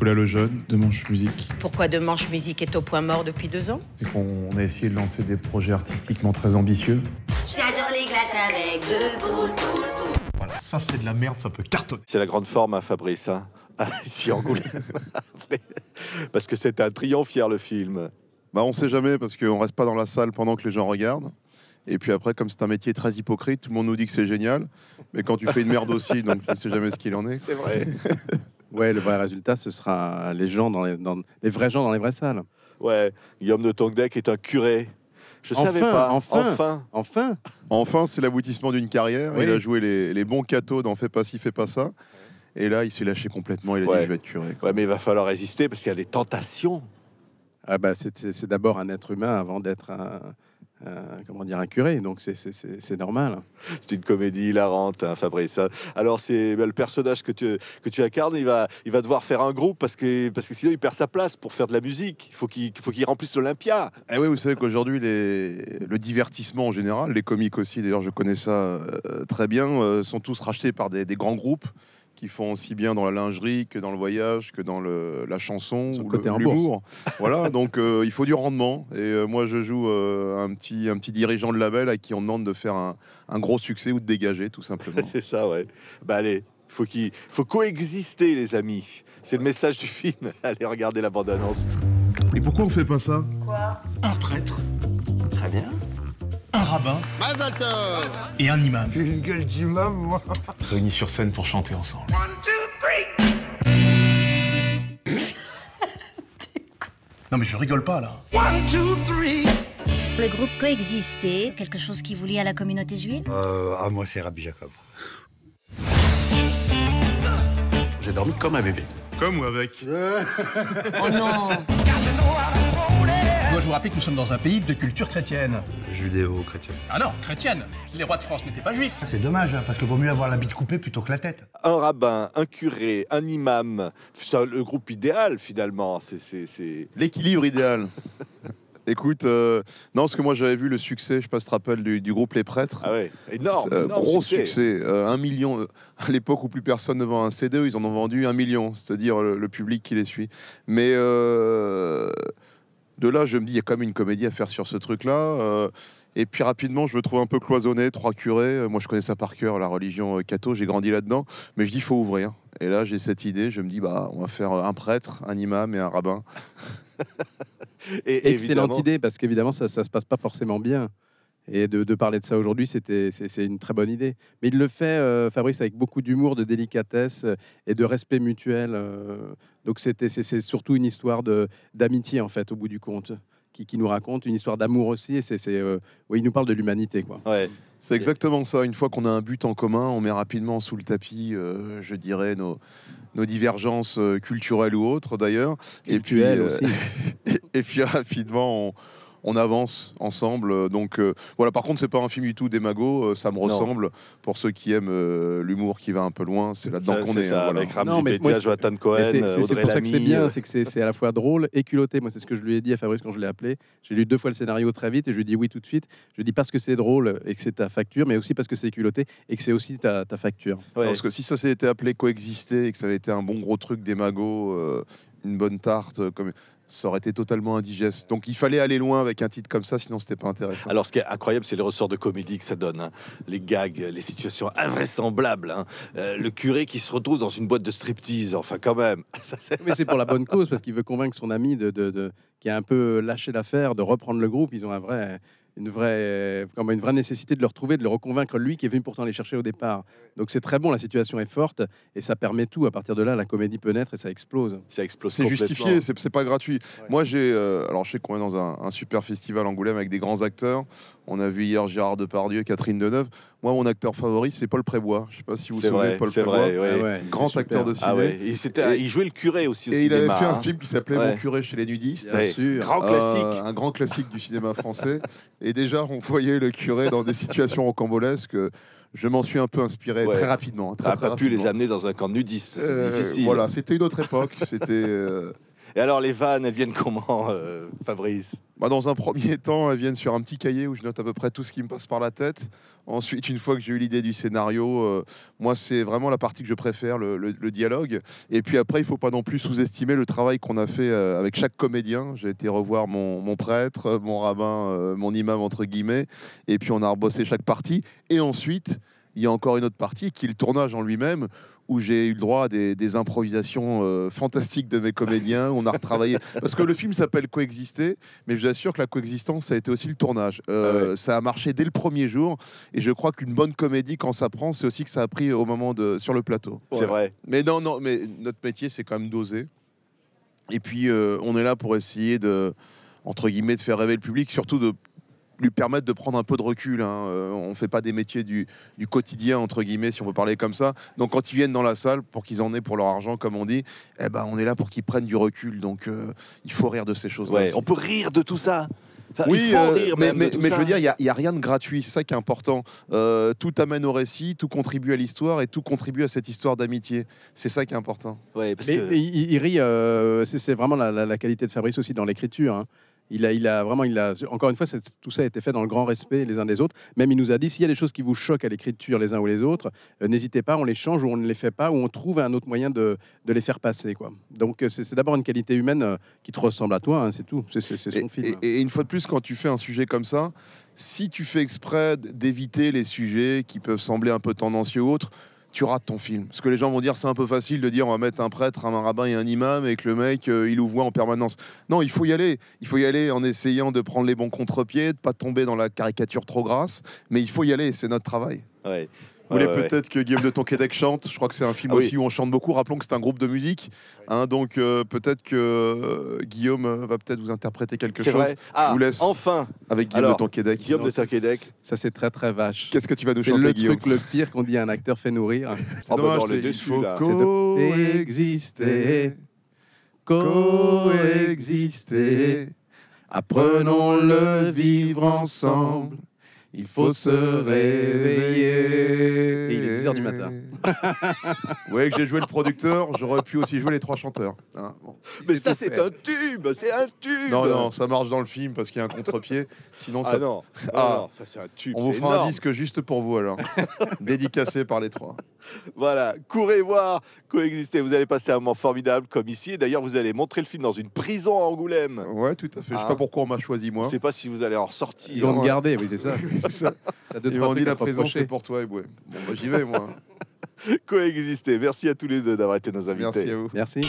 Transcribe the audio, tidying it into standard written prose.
Nicolas Lejeune de Manche Musique. Pourquoi De Manche Musique est au point mort depuis 2 ans? C'est qu'on a essayé de lancer des projets artistiquement très ambitieux. J'adore les glaces avec de boules. Voilà, ça c'est de la merde, ça peut cartonner. C'est la grande forme, hein, Fabrice. Hein ici, Angoulême. Parce que c'est un triomphe hier, le film. Bah, on sait jamais, parce qu'on reste pas dans la salle pendant que les gens regardent. Et puis après, comme c'est un métier très hypocrite, tout le monde nous dit que c'est génial. Mais quand tu fais une merde aussi, donc tu ne sais jamais ce qu'il en est. C'est vrai. Ouais, le vrai résultat, ce sera les gens les vrais gens dans les vraies salles. Ouais, Guillaume de Tonquédec est un curé. Je savais pas. Enfin, c'est l'aboutissement d'une carrière. Oui. Il a joué les bons cathos dans Fais pas ci, fais pas ça. Et là, il s'est lâché complètement. Il a dit je vais être curé. Ouais, mais il va falloir résister parce qu'il y a des tentations. Ah bah, c'est d'abord un être humain avant d'être un curé, donc c'est normal. C'est une comédie hilarante, hein, Fabrice. Alors c'est le personnage que tu incarnes, il va devoir faire un groupe parce que sinon il perd sa place pour faire de la musique. Il faut qu'il remplisse l'Olympia. Eh oui, vous savez qu'aujourd'hui, le divertissement en général, les comiques aussi, d'ailleurs je connais ça très bien, sont tous rachetés par des grands groupes qui font aussi bien dans la lingerie que dans le voyage, que dans la chanson ou l'humour. Voilà, donc il faut du rendement. Et moi, je joue un petit dirigeant de label à qui on demande de faire un gros succès ou de dégager, tout simplement. C'est ça, ouais. Bah allez, faut coexister, les amis. C'est le message du film. Allez, regardez la bande-annonce. Et pourquoi on fait pas ça? Quoi? Un prêtre, Très bien. un rabbin et un imam. Une gueule d'imam, moi. Réunis sur scène pour chanter ensemble. Non mais je rigole pas là. Le groupe coexistait, quelque chose qui vous lie à la communauté juive? Moi, c'est Rabbi Jacob. J'ai dormi comme un bébé. Comme ou avec? Oh non! Moi, je vous rappelle que nous sommes dans un pays de culture chrétienne. Judéo-chrétien. Ah non, chrétienne. Les rois de France n'étaient pas juifs. C'est dommage, hein, parce qu'il vaut mieux avoir la bite coupée plutôt que la tête. Un rabbin, un curé, un imam. C'est le groupe idéal, finalement. C'est... L'équilibre idéal. Écoute, non, parce que moi j'avais vu le succès, je sais pas si tu te rappelles, du groupe Les Prêtres. Ah ouais, énorme Gros succès. 1 million, à l'époque où plus personne ne vend un CD, ils en ont vendu 1 million, c'est-à-dire le public qui les suit. Mais de là, je me dis, il y a quand même une comédie à faire sur ce truc-là. Et puis rapidement, je me trouve un peu cloisonné, 3 curés. Moi, je connais ça par cœur, la religion catho, j'ai grandi là-dedans. Mais je dis, il faut ouvrir. Et là, j'ai cette idée, je me dis, bah, on va faire un prêtre, un imam et un rabbin. Et Excellente évidemment, idée, parce qu'évidemment, ça se passe pas forcément bien. Et de parler de ça aujourd'hui, c'est une très bonne idée. Mais il le fait, Fabrice, avec beaucoup d'humour, de délicatesse et de respect mutuel. Donc c'est surtout une histoire d'amitié, en fait, au bout du compte, qui nous raconte une histoire d'amour aussi. Et oui, il nous parle de l'humanité, quoi. ouais. C'est exactement ça. Une fois qu'on a un but en commun, on met rapidement sous le tapis, je dirais, nos divergences culturelles ou autres, d'ailleurs. Cultuelles aussi. Et puis rapidement, on avance ensemble. Donc voilà. Par contre, c'est pas un film du tout démago. Ça me ressemble. Pour ceux qui aiment l'humour qui va un peu loin, c'est là-dedans qu'on est. Ça, Voilà. avec Ramzi Non, mais Bedia, moi, Jonathan Cohen, C'est Audrey pour ça que c'est Lamy. bien, c'est que c'est à la fois drôle et culotté. Moi, c'est ce que je lui ai dit à Fabrice quand je l'ai appelé. J'ai lu 2 fois le scénario très vite et je lui ai dit oui tout de suite. Je lui ai dit parce que c'est drôle et que c'est ta facture, mais aussi parce que c'est culotté et que c'est aussi ta facture. Ouais. Parce que si ça s'était appelé coexister et que ça avait été un bon gros truc démago, une bonne tarte, comme ça aurait été totalement indigeste. Donc il fallait aller loin avec un titre comme ça, sinon c'était pas intéressant. Alors, ce qui est incroyable, c'est les ressorts de comédie que ça donne. Hein. Les gags, les situations invraisemblables. Hein. Le curé qui se retrouve dans une boîte de striptease. Enfin, quand même. Ça, Mais c'est pour la bonne cause, parce qu'il veut convaincre son ami qui a un peu lâché l'affaire, de reprendre le groupe. Ils ont une vraie nécessité de le retrouver, de le reconvaincre, lui qui est venu pourtant les chercher au départ. Donc c'est très bon, la situation est forte et ça permet tout. À partir de là, la comédie peut naître et ça explose. ça explose C'est complètement. justifié, c'est pas gratuit. Ouais. Moi, alors je sais qu'on est dans un super festival Angoulême avec des grands acteurs. On a vu hier Gérard Depardieu, Catherine Deneuve. Moi, mon acteur favori, c'est Paul Prébois. Je sais pas si vous vous C'est souvenez vrai, de Paul c'est Prébois. vrai. Ouais. Ah ouais, Grand super. acteur de ciné. Ah ouais. Il jouait le curé aussi au Et il cinéma. avait fait un hein. film qui s'appelait Ouais. Mon curé chez les nudistes. Bien sûr. Grand classique. Un grand classique du cinéma français. Et déjà, on voyait le curé dans des situations rocambolesques. Je m'en suis un peu inspiré Ouais. très rapidement. T'as pas pu les amener dans un camp nudiste. C'est difficile. Voilà, c'était une autre époque. C'était. Et alors, les vannes, elles viennent comment, Fabrice? Bah, dans un premier temps, elles viennent sur un petit cahier où je note à peu près tout ce qui me passe par la tête. Ensuite, une fois que j'ai eu l'idée du scénario, moi, c'est vraiment la partie que je préfère, le dialogue. Et puis après, il ne faut pas non plus sous-estimer le travail qu'on a fait avec chaque comédien. J'ai été revoir mon prêtre, mon rabbin, mon imam, entre guillemets. Et puis, on a rebossé chaque partie. Et ensuite, il y a encore une autre partie qui est le tournage en lui-même, où j'ai eu le droit à des improvisations fantastiques de mes comédiens. On a retravaillé. Parce que le film s'appelle Coexister, mais je vous assure que la coexistence, ça a été aussi le tournage. Ça a marché dès le premier jour. Et je crois qu'une bonne comédie, quand ça prend, c'est aussi que ça a pris au moment sur le plateau. C'est vrai. Mais non, mais notre métier, c'est quand même d'oser. Et puis, on est là pour essayer entre guillemets, de faire rêver le public, surtout de lui permettre de prendre un peu de recul. On ne fait pas des métiers du quotidien, entre guillemets, si on peut parler comme ça. Donc quand ils viennent dans la salle, pour qu'ils en aient pour leur argent, comme on dit, eh ben, on est là pour qu'ils prennent du recul. Donc il faut rire de ces choses-là. Ouais, on peut rire de tout ça. Enfin, oui, il faut rire mais ça. Je veux dire, il n'y a rien de gratuit, c'est ça qui est important. Tout amène au récit, tout contribue à l'histoire et tout contribue à cette histoire d'amitié. C'est ça qui est important. Ouais, parce Mais que... il rit, c'est vraiment la qualité de Fabrice aussi dans l'écriture. Hein. Encore une fois, tout ça a été fait dans le grand respect les uns des autres. Même il nous a dit, s'il y a des choses qui vous choquent à l'écriture les uns ou les autres, n'hésitez pas, on les change ou on ne les fait pas, ou on trouve un autre moyen de les faire passer, quoi. Donc c'est d'abord une qualité humaine qui te ressemble à toi, hein, c'est tout, c'est son film. Et une fois de plus, quand tu fais un sujet comme ça, si tu fais exprès d'éviter les sujets qui peuvent sembler un peu tendancieux ou autres, tu rates ton film. Parce que les gens vont dire c'est un peu facile de dire on va mettre un prêtre, un rabbin et un imam et que le mec il ouvre en permanence. Non, il faut y aller. Il faut y aller en essayant de prendre les bons contre-pieds, de pas tomber dans la caricature trop grasse. Mais il faut y aller, c'est notre travail. Ouais. Vous voulez peut-être que Guillaume de Tonquédec chante. Je crois que c'est un film aussi où on chante beaucoup. Rappelons que c'est un groupe de musique. Donc peut-être que Guillaume va peut-être vous interpréter quelque chose. Vrai. Je vous laisse enfin avec Guillaume de Tonquédec. Guillaume de Tonquédec. Ça, c'est très très vache. Qu'est-ce que tu vas nous chanter, chanter, Guillaume? C'est le truc le pire qu'on dit à un acteur fait nourrir. C'est dommage, on est déçus, là. C'est de coexister. Coexister. Apprenons le vivre ensemble. Il faut se réveiller. Et il est 10h du matin. Vous voyez que j'ai joué le producteur, j'aurais pu aussi jouer les trois chanteurs. Hein, bon. Mais ça, c'est un tube, c'est un tube. Non, ça marche dans le film parce qu'il y a un contre-pied. Sinon, ça... non, ça c'est un tube. On vous fera un disque juste pour vous alors, dédicacé par les trois. Voilà, courez voir Coexister. Vous allez passer un moment formidable comme ici. Et d'ailleurs, vous allez montrer le film dans une prison à Angoulême. Ouais, tout à fait. Je sais pas pourquoi on m'a choisi moi. Je sais pas si vous allez en ressortir. Ils vont te garder, oui, c'est ça. C'est ça. Ils m'ont dit la prison c'est pour toi, Eboué. Bon, bah, j'y vais moi. Coexister. Merci à tous les deux d'avoir été nos invités. Merci à vous. Merci.